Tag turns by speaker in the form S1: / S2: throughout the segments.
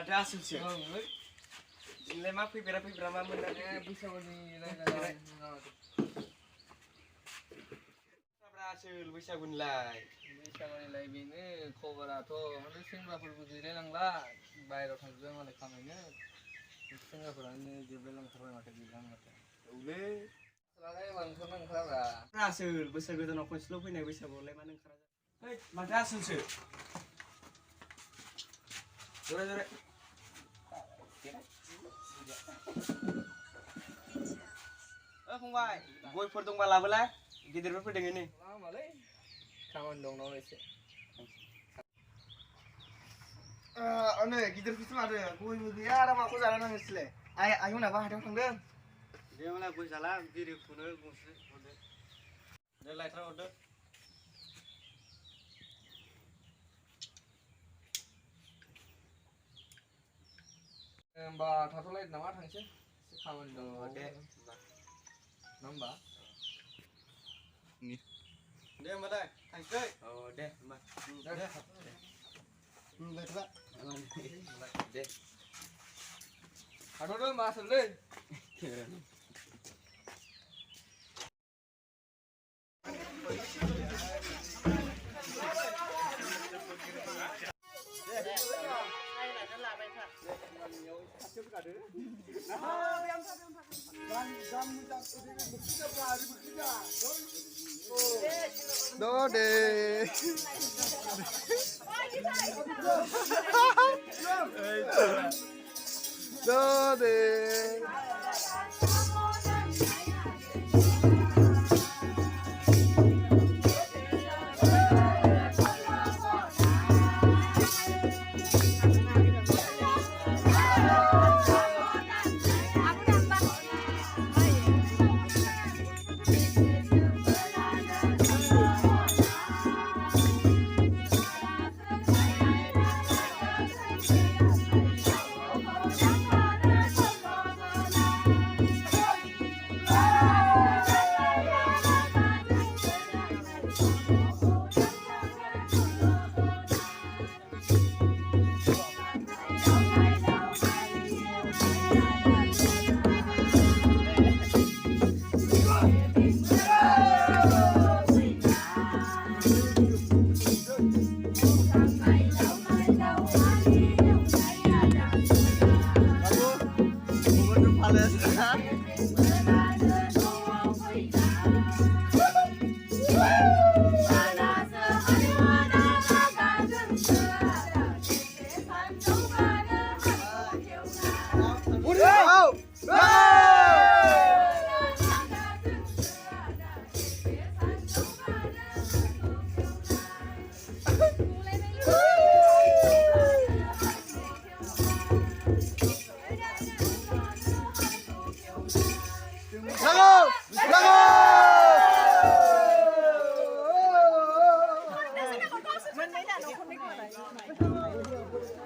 S1: Ada asumsi. Nilai mah pira mah menang.
S2: Bisa bunyi lain.
S1: Berhasil bwisagu nilai.
S2: Bwisagu nilai bini khobaraथ' माने सेंग्राफोरबो गैलायलांला बाहेरायाव थांजोबबाय मालाय खामायनो सेंग्राफोरानो जोबलायलांथारबाय माथो गैला माथो
S1: औलै
S2: लालाय ओंखारना ओंखाराब्रा
S1: berhasil बोसोर गोदानाव खनसेल' फैनाय बैसागुआवलाय मानो ओंखारा है माथो आसुलसो जरे फंबाय गयफोर दंबा लाबोलाय गिदिरफोर फैदों ini
S2: लामालै खामानि दं नामा एसे
S1: नै गिदिरफोरसो माथो गयबो गैया आरो माखौ जानो नांगोनसैलाय आयंनाबो हाथायाव थांदों दे मालाय गय जाला बिरिखौनो गंसे हरदो दे लायथ्रा हरदो
S2: होमबा थाथ'लायदो नामा थांसै एसे खामानि दं
S1: दे
S2: ना होमबा
S1: दे होमबालाय थांसै औ दे होमबा दे लायथ्रा दे
S2: थाथ'दो होमबा आसोललै
S1: Dode. Dode.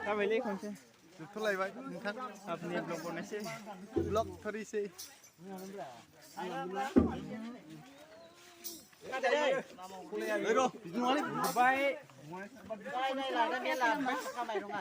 S1: Kabeli konse. Tulaibai nonton. Apni blog बनायसै. Blog थरिसै. Ero, बिदिनो बाय. बाय नायला दा मेला खामाय दङा.